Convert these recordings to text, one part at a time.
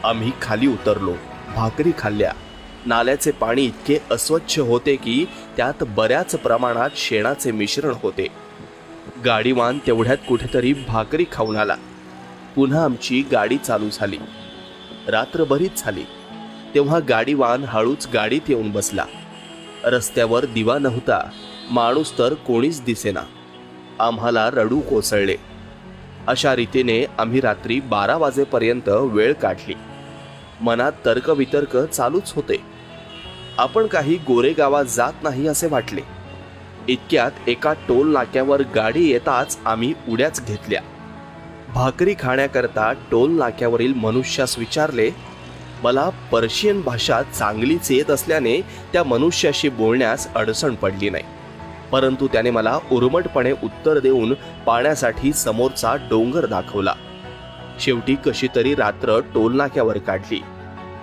आम्ही खाली उतरलो, भाकरी खाल्ल्या. नाल्याचे पाणी इतके अस्वच्छ होते की त्यात बऱ्याच प्रमाणात शेणाचे मिश्रण होते. गाडीवान तेवढ्यात कुठेतरी भाकरी खाऊन आला. पुन्हा आमची गाडी चालू झाली. रात्र बरीच झाली तेव्हा गाडीवान हळूच गाडीत येऊन बसला. रस्त्यावर दिवा नव्हता, माणूस तर कोणीच दिसेना. आम्हाला रडू कोसळले. अशा रीतीने आम्ही रात्री 12 वाजेपर्यंत वेळ काढली. मनात तर्कवितर्क चालूच होते. आपण काही गोरेगावात जात नाही असे वाटले. इतक्यात एका टोल नाक्यावर गाडी येताच आम्ही उड्याच घेतल्या. भाकरी खाण्याकरता टोल नाक्यावरील मनुष्यास विचारले. मला पर्शियन भाषा चांगलीच येत असल्याने त्या मनुष्याशी बोलण्यास अडचण पडली नाही. परंतु त्याने मला उर्मटपणे उत्तर देऊन पाण्यासाठी समोरचा डोंगर दाखवला. शेवटी कशी तरी रात्र टोल नाक्यावर काढली.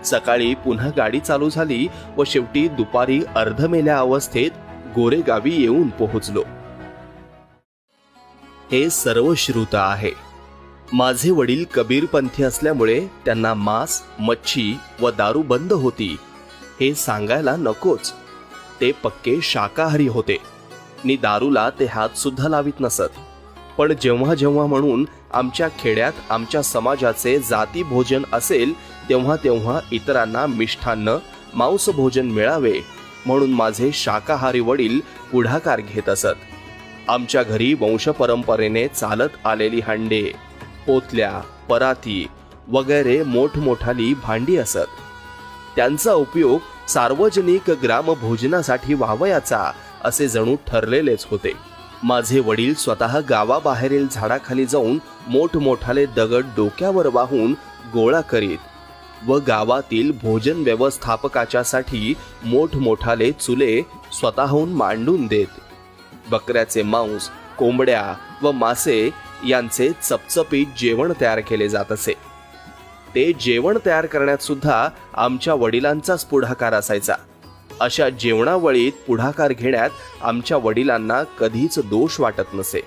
सकाळी पुन्हा गाडी चालू झाली व शेवटी दुपारी अर्धमेल्या अवस्थेत गोरेगावी येऊन पोहोचलो. हे सर्व श्रुत आहे. माझे वडील कबीरपंथी असल्यामुळे त्यांना मांस, मच्छी व दारू बंद होती हे सांगायला नकोच. ते पक्के शाकाहारी होते नि दारूला ते हात सुद्धा लावित नसत. पण जेव्हा जेव्हा म्हणून आमच्या खेड्यात आमच्या समाजाचे जाती भोजन असेल तेव्हा तेव्हा इतरांना मिष्ठान्न, मांस भोजन मिळावे म्हणून माझे शाकाहारी वडील पुढाकार घेत असत. आमच्या घरी वंशपरंपरेने चालत आलेली हांडे, पोतल्या, पराती वगैरे मोठमोठाली भांडी असत. त्यांचा उपयोग सार्वजनिक ग्रामभोजनासाठी व्हावयाचा असे जणू ठरलेलेच होते. माझे वडील स्वतः गावाबाहेरील झाडाखाली जाऊन मोठमोठाले दगड डोक्यावर वाहून गोळा करीत व गावातील भोजन व्यवस्थापकाच्यासाठी मोठमोठाले चुले स्वतःहून मांडून देत. बकऱ्याचे मांस, कोंबड्या व मासे यांचे चपचपीत जेवण तयार केले जात असे. ते जेवण तयार करण्यात सुद्धा आमच्या वडिलांचाच पुढाकार असायचा. अशा जेवणावळीत पुढाकार घेण्यात आमच्या वडिलांना कधीच दोष वाटत नसे.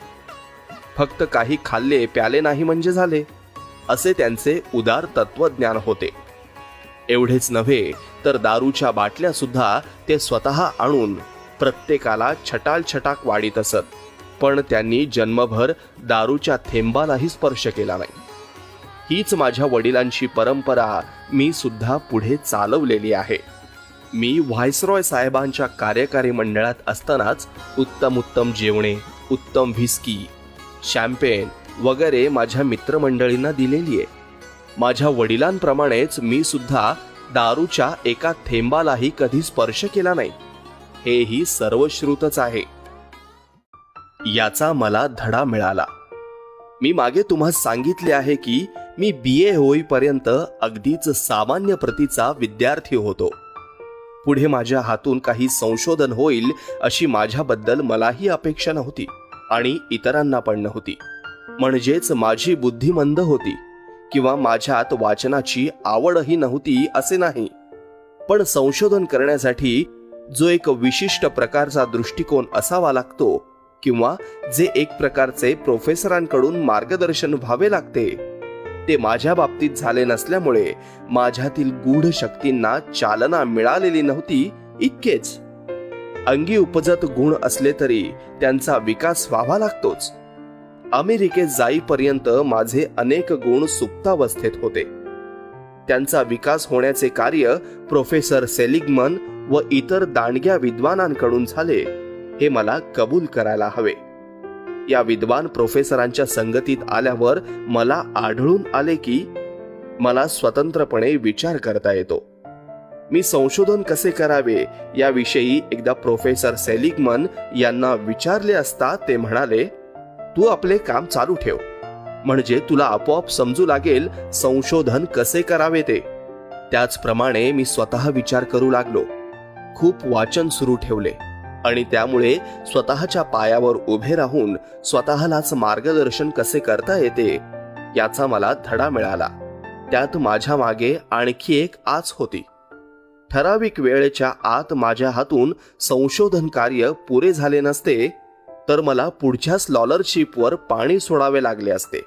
फक्त काही खाल्ले प्याले नाही म्हणजे झाले असे त्यांचे उदार तत्वज्ञान होते. एवढेच नव्हे तर दारूच्या बाटल्या सुद्धा ते स्वतः आणून प्रत्येकाला छटाक वाढीत असत. पण त्यांनी जन्मभर दारूच्या थेंबालाही स्पर्श केला नाही. हीच माझ्या वडिलांची परंपरा मी सुद्धा पुढे चालवलेली आहे. मी व्हायसरॉय साहेबांच्या कार्यकारी मंडळात असतानाच उत्तम जेवणे, उत्तम व्हिस्की, शॅम्पेन वगैरे माझ्या मित्रमंडळींना दिलेली आहे. माझ्या वडिलांप्रमाणेच मी सुद्धा दारूच्या एका थेंबालाही कधी स्पर्श केला नाही. हेही सर्वश्रुतच आहे. याचा मला धडा मिळाला. मी मागे तुम्हाला सांगितले आहे की मी BA होईपर्यंत अगदीच सामान्य प्रतीचा विद्यार्थी होतो. पुढे माझ्या हातून काही संशोधन होईल अशी माझ्याबद्दल मलाही अपेक्षा नव्हती आणि इतरांना पण नव्हती. म्हणजेच माझी बुद्धी मंद होती किंवा माझ्यात वाचनाची आवडही नव्हती असे नाही. पण संशोधन करण्यासाठी जो एक विशिष्ट प्रकारचा दृष्टिकोन असावा लागतो किंवा जे एक प्रकारचे प्रोफेसरांकडून मार्गदर्शन व्हावे लागते ते माझ्या बाबतीत झाले नसल्यामुळे माझ्यातील गूढ शक्तींना चालना मिळालेली नव्हती इतकेच. अंगी उपजत गुण असले तरी त्यांचा विकास व्हावा लागतोच. अमेरिकेत जाईपर्यंत माझे अनेक गुण सुप्तावस्थेत होते. त्यांचा विकास होण्याचे कार्य प्रोफेसर सेलिग्मन व इतर दांडग्या विद्वानांकडून झाले हे मला कबूल करायला हवे. या विद्वान प्रोफेसरांच्या संगतीत आल्यावर मला आढळून आले की मला स्वतंत्रपणे विचार करता येतो. मी संशोधन कसे करावे याविषयी एकदा प्रोफेसर सेलिग्मन यांना विचारले असता ते म्हणाले, तू आपले काम चालू ठेव, म्हणजे तुला आपोआप समजू लागेल संशोधन कसे करावे ते. त्याचप्रमाणे मी स्वतः विचार करू लागलो. खूप वाचन सुरू ठेवले आणि त्यामुळे स्वतःच्या पायावर उभे राहून स्वतःलाच मार्गदर्शन कसे करता येते याचा मला धडा मिळाला. त्यात माझ्या मागे आणखी एक आच होती. ठराविक वेळेच्या आत माझ्या हातून संशोधन कार्य पुरे झाले नसते तर मला पुढच्या स्कॉलरशिपवर पाणी सोडावे लागले असते.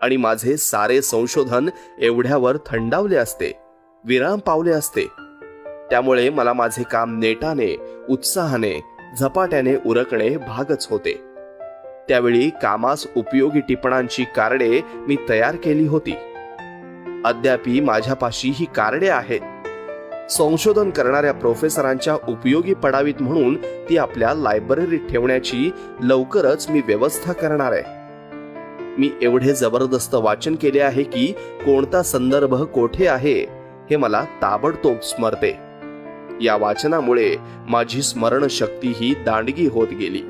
आणि माझे सारे संशोधन एवढ्यावर थंडावले असते, विराम पावले असते. त्यामुळे मला माझे काम नेटाने, उत्साहाने, झपाट्याने उरकणे भागच होते. त्यावेळी कामास उपयोगी टिपणांची कार्डे मी तयार केली होती. अद्यापी माझ्यापाशी ही कार्डे आहेत. संशोधन करणाऱ्या प्रोफेसरांच्या उपयोगी पडावीत म्हणून ती आपल्या लायब्ररीत ठेवण्याची लवकरच मी व्यवस्था करणार आहे. मी एवढे जबरदस्त वाचन केले आहे की कोणता संदर्भ कोठे आहे हे मला ताबडतोब स्मरते. या वाचनामुळे माझी स्मरणशक्ती ही दांडगी होत गेली.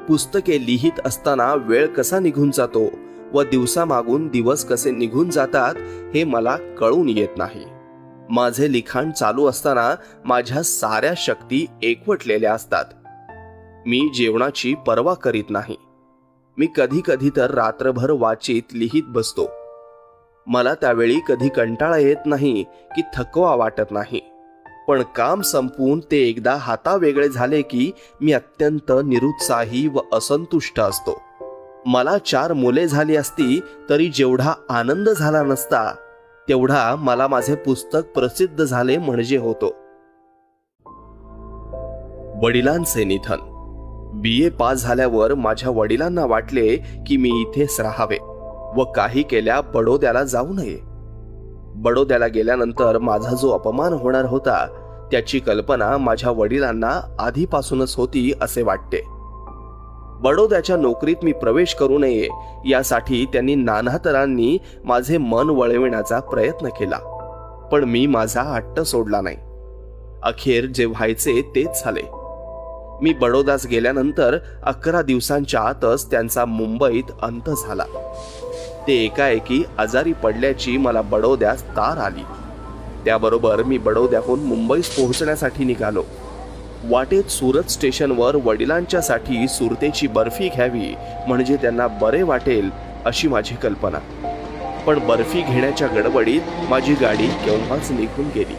पुस्तके लिहित असताना वेळ कसा निघून जातो व दिवसामागून दिवस कसे निघून जातात हे मला कळून येत नाही. माझे लिखाण चालू असताना माझ्या साऱ्या शक्ती एकवटलेल्या असतात. मी जेवणाची पर्वा करीत नाही. मी कधी कधी तर रात्रभर वाचीत लिहित बसतो. मला त्यावेळी कधी कंटाळा येत नाही की थकवा वाटत नाही. पण काम संपवून ते एकदा हातावेगळे झाले की मी अत्यंत निरुत्साही व असंतुष्ट असतो. मला 4 मुले झाली असती तरी जेवढा आनंद झाला नसता तेवढा मला माझे पुस्तक प्रसिद्ध झाले म्हणजे होतो. वडिलांचे निधन. BA पास झाल्यावर माझ्या वडिलांना वाटले की मी इथेच राहावे व काही केल्या बडोद्याला जाऊ नये. बडोद्याला गेल्यानंतर माझा जो अपमान होणार होता त्याची कल्पना माझ्या वडिलांना आधीपासूनच होती असे वाटते. बडोद्याच्या नोकरीत मी प्रवेश करू नये यासाठी त्यांनी नाना तऱ्हांनी माझे मन वळविण्याचा प्रयत्न केला, पण मी माझा हट्ट सोडला नाही. अखेर जे व्हायचे तेच झाले. मी बडोद्यास गेल्यानंतर 11 दिवसांच्या आतच त्यांचा मुंबईत अंत झाला. ते एकाएकी आजारी पडल्याची मला बडोद्यास तार आली. त्याबरोबर मी बडोद्याहून मुंबईस पोहोचण्यासाठी निघालो. वाटेत सुरत स्टेशनवर वडिलांच्यासाठी सुरतेची बर्फी घ्यावी म्हणजे त्यांना बरे वाटेल अशी माझी कल्पना. पण बर्फी घेण्याच्या गडबडीत माझी गाडी केव्हाच निघून गेली.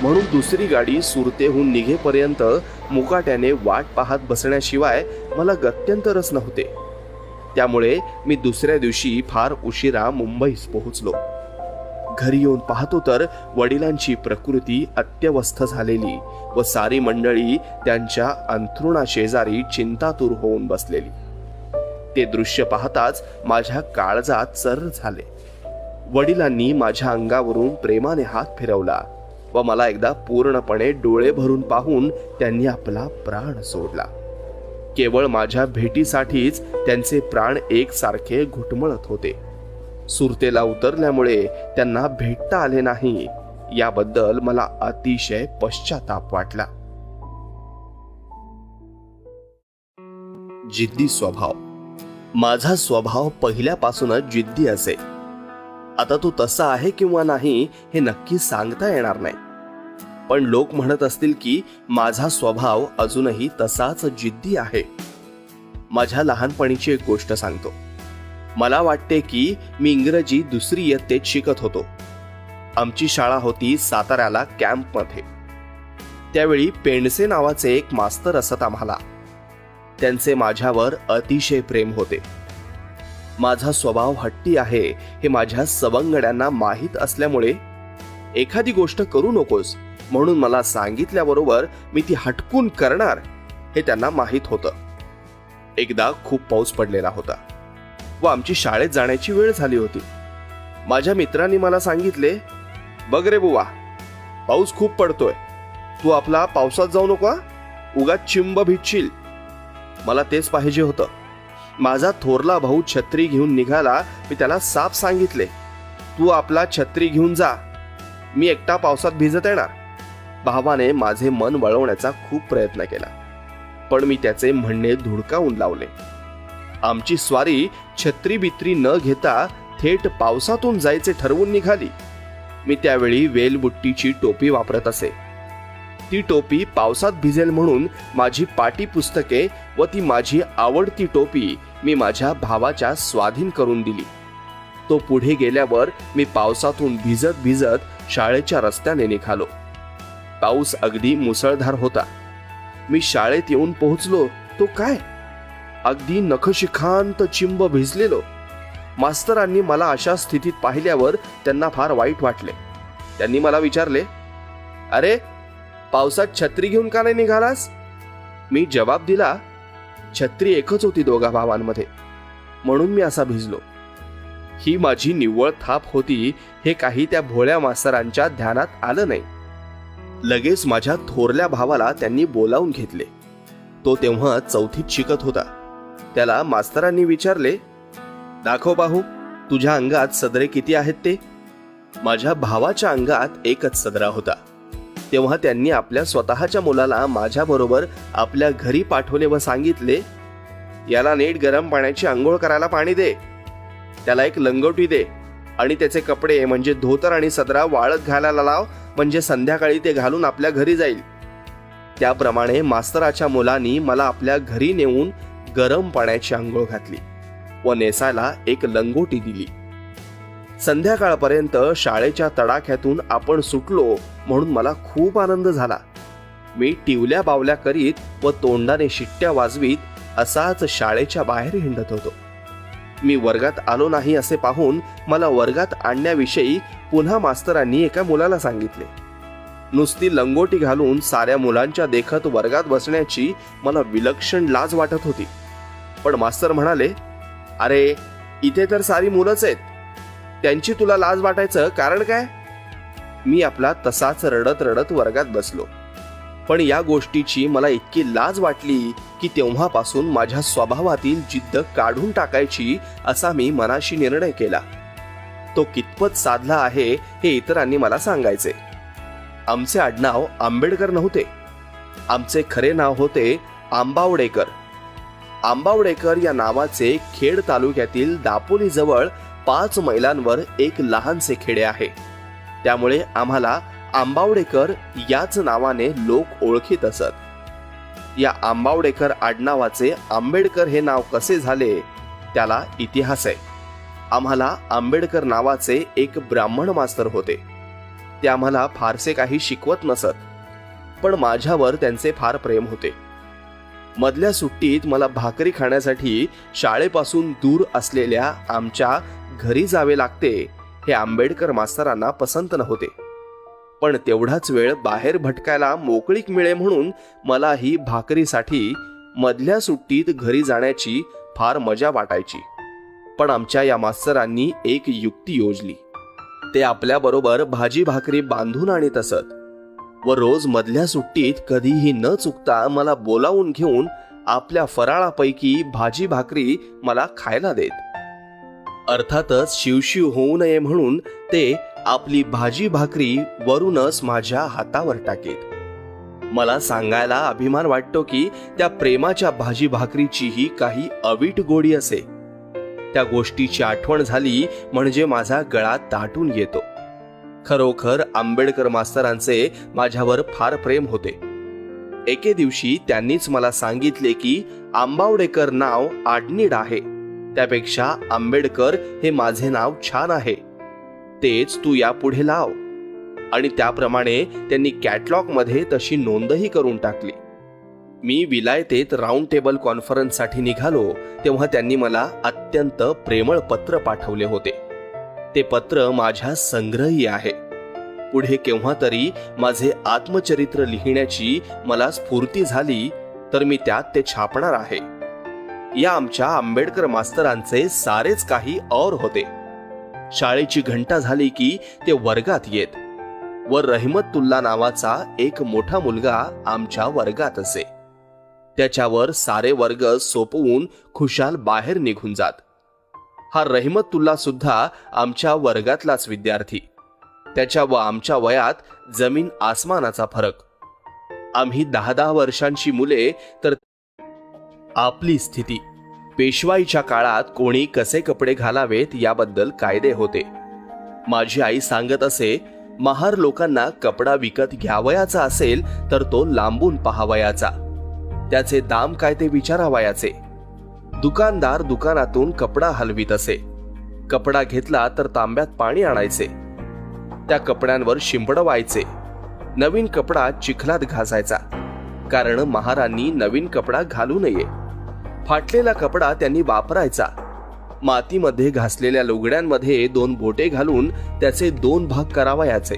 म्हणून दुसरी गाडी सुरतेहून निघेपर्यंत मुकाट्याने वाट पाहत बसण्याशिवाय मला गत्यंतरच नव्हते. त्यामुळे मी दुसऱ्या दिवशी फार उशिरा मुंबईस पोहोचलो. घरी येऊन पाहतो तर वडिलांची प्रकृती अत्यवस्थ झालेली व सारी मंडळी त्यांच्या अंथरुणा शेजारी चिंतातूर होऊन बसलेली. ते दृश्य पाहताच माझ्या काळजात चर्र झाले. वडिलांनी माझ्या अंगावरून प्रेमाने हात फिरवला व मला एकदा पूर्णपणे डोळे भरून पाहून त्यांनी आपला प्राण सोडला. केवळ माझ्या भेटीसाठीच त्यांचे प्राण एकसारखे घुटमळत होते. सुरतेला उतरल्यामुळे त्यांना भेटता आले नाही याबद्दल मला अतिशय पश्चाताप वाटला. जिद्दी स्वभाव. माझा स्वभाव पहिल्यापासूनच जिद्दी असे. आता तो तसा आहे किंवा नाही हे नक्की सांगता येणार नाही, पण लोक म्हणत असतील की माझा स्वभाव अजूनही तसाच जिद्दी आहे. माझ्या लहानपणीची एक गोष्ट सांगतो. मला वाटते की मी इंग्रजी 2री इयत्तेत शिकत होतो. आमची शाळा होती साताऱ्याला कॅम्पमध्ये. त्यावेळी पेंडसे नावाचे एक मास्तर असत आम्हाला. त्यांचे माझ्यावर अतिशय प्रेम होते. माझा स्वभाव हट्टी आहे हे माझ्या सवंगड्यांना माहीत असल्यामुळे एखादी गोष्ट करू नकोस म्हणून मला सांगितल्याबरोबर मी ती हटकून करणार हे त्यांना माहीत होतं. एकदा खूप पाऊस पडलेला होता व आमची शाळेत जाण्याची वेळ झाली होती. माझ्या मित्रांनी मला सांगितले, बघ रे बुवा, पाऊस खूप पडतोय, तू आपला पावसात जाऊ नको, उगाच चिंब भिजशील. मला तेच पाहिजे होतं. माझा थोरला भाऊ छत्री घेऊन निघाला. मी त्याला साफ सांगितले, तू आपला छत्री घेऊन जा, मी एकटा पावसात भिजत येणार. भावाने माझे मन वळवण्याचा खूप प्रयत्न केला, पण मी त्याचे म्हणणे धुडकावून लावले. आमची स्वारी छत्री बित्री न घेता थेट पावसातून जायचे ठरवून निघाली. मी त्यावेळी वेलबुट्टीची टोपी वापरत असे. ती टोपी पावसात भिजेल म्हणून माझी पाटी पुस्तके व ती माझी आवडती टोपी मी माझ्या भावाच्या स्वाधीन करून दिली. तो पुढे गेल्यावर मी पावसातून भिजत भिजत शाळेच्या रस्त्याने निघालो. पाऊस अगदी मुसळधार होता. मी शाळेत येऊन पोहोचलो तो काय, अगदी नखशिखांत चिंब भिजलेलो. मास्तरांनी मला अशा स्थितीत पाहिल्यावर त्यांना फार वाईट वाटले. त्यांनी मला विचारले, अरे पावसात छत्री घेऊन का नाही निघालास? मी जवाब दिला, छत्री एकच होती दोघा भावांमध्ये, म्हणून मी असा भिजलो. ही माझी निव्वळ थाप होती हे काही त्या भोळ्या मास्तरांच्या ध्यानात आलं नाही. लगेच माझ्या थोरल्या भावाला त्यांनी बोलावून घेतले. तो तेव्हा 4थीत शिकत होता. त्याला मास्तरांनी विचारले, दाखव पाहू तुझ्या अंगात सदरे किती आहेत ते. माझ्या भावाच्या अंगात एकच सदरा होता. तेव्हा त्यांनी आपल्या स्वतःच्या मुलाला माझ्याबरोबर आपल्या घरी पाठवले व सांगितले, याला नीट गरम पाण्याची आंघोळ करायला पाणी दे, त्याला एक लंगोटी दे आणि त्याचे कपडे म्हणजे धोतर आणि सदरा वाळत घालायला लाव, म्हणजे संध्याकाळी ते घालून आपल्या घरी जाईल. त्याप्रमाणे मास्तराच्या मुलांनी मला आपल्या घरी नेऊन गरम पाण्याची आंघोळ घातली व नेसायला एक लंगोटी दिली. संध्याकाळपर्यंत शाळेच्या तडाख्यातून आपण सुटलो म्हणून मला खूप आनंद झाला. मी टिवल्या बावल्या करीत व तोंडाने शिट्ट्या वाजवीत असाच शाळेच्या बाहेर हिंडत होतो. मी वर्गात आलो नाही असे पाहून मला वर्गात आणण्याविषयी पुन्हा मास्तरांनी एका मुलाला सांगितले. नुसती लंगोटी घालून साऱ्या मुलांच्या देखत वर्गात बसण्याची मला विलक्षण लाज वाटत होती. पण मास्तर म्हणाले, अरे इथे तर सारी मुलंच आहेत, त्यांची तुला लाज वाटायचं कारण काय? मी आपला तसाच रडत रडत वर्गात बसलो. पण या गोष्टीची मला इतकी लाज वाटली की तेव्हापासून माझ्या स्वभावातील जिद्द काढून टाकायची असा मी मनाशी निर्णय केला. तो कितपत साधला आहे हे इतरांनी मला सांगायचे. आमचे आडनाव आंबेडकर नव्हते. आमचे खरे नाव होते आंबावडेकर. आंबावडेकर या नावाचे खेड तालुक्यातील दापोली जवळ 5 मैलांवर एक लहानसे खेडे आहे. त्यामुळे आम्हाला आंबावडेकर याच नावाने लोक ओळखीत असत. या आंबावडेकर आडनावाचे आंबेडकर हे नाव कसे झाले त्याला इतिहास आहे. आम्हाला आंबेडकर नावाचे एक ब्राह्मण मास्तर होते. ते आम्हाला फारसे काही शिकवत नसत, पण माझ्यावर त्यांचे फार प्रेम होते. मधल्या सुट्टीत मला भाकरी खाण्यासाठी शाळेपासून दूर असलेल्या आमच्या घरी जावे लागते हे आंबेडकर मास्तरांना पसंत नव्हते. पण तेवढाच वेळ बाहेर भटकायला मोकळीक मिळे म्हणून मला ही भाकरीसाठी मधल्या सुट्टीत घरी जाण्याची फार मजा वाटायची. पण आमच्या या मास्तरांनी एक युक्ती योजली. ते आपल्याबरोबर भाजी भाकरी बांधून आणत असत व रोज मधल्या सुट्टीत कधीही न चुकता मला बोलावून घेऊन आपल्या फराळापैकी भाजी भाकरी मला खायला देत. अर्थातच शिवशिव होऊ नये म्हणून ते आपली भाजी भाकरी वरूनच माझ्या हातावर टाकीत. मला सांगायला अभिमान वाटतो की त्या प्रेमाच्या भाजी भाकरीचीही काही अवीट गोडी असे. त्या गोष्टीची आठवण झाली म्हणजे माझा गळा दाटून येतो. खरोखर आंबेडकर मास्तरांचे माझ्यावर फार प्रेम होते. एके दिवशी त्यांनीच मला सांगितले की आंबावडेकर नाव आडनीड आहे, त्यापेक्षा आंबेडकर हे माझे नाव छान आहे, तेच तू यापुढे लाव. आणि त्याप्रमाणे त्यांनी कॅटलॉग मध्ये तशी नोंदही करून टाकली. मी विलायतेत राऊंड टेबल कॉन्फरन्ससाठी निघालो तेव्हा त्यांनी मला अत्यंत प्रेमळ पत्र पाठवले होते. ते पत्र माझ्या संग्रही आहे. पुढे केव्हा तरी माझे आत्मचरित्र लिहिण्याची मला स्फूर्ती झाली तर मी त्यात ते छापणार आहे. या आमच्या आंबेडकर मास्तरांचे सारेच काही और होते. शाळेची घंटा झाली की ते वर्गात येत व रहमतुल्ला नावाचा एक मोठा मुलगा आमच्या वर्गात असे. त्याच्यावर सारे वर्ग सोपवून खुशाल बाहेर निघून जात. हा रहमतुल्ला सुद्धा आमच्या वर्गातलाच विद्यार्थी. त्याच्या व आमच्या वयात जमीन आसमानाचा फरक. आम्ही 10-10 वर्षांची मुले तर आपली स्थिती. पेशवाईच्या काळात कोणी कसे कपडे घालावेत याबद्दल कायदे होते. माझी आई सांगत असे, महार लोकांना कपडा विकत घ्यावयाचा असेल तर तो लांबून पाहावयाचा, त्याचे दाम काय ते विचारावयाचे. दुकानदार दुकानातून कपडा हलवीत असे. कपडा घेतला तर तांब्यात पाणी आणायचे, त्या कपड्यांवर शिंपड व्हायचे. नवीन कपडा चिखलात घासायचा, कारण महारांनी नवीन कपडा घालू नये. फाटलेला कपडा त्यांनी वापरायचा. मातीमध्ये घासलेल्या लुगड्यांमध्ये 2 बोटे घालून त्याचे 2 भाग करावयाचे.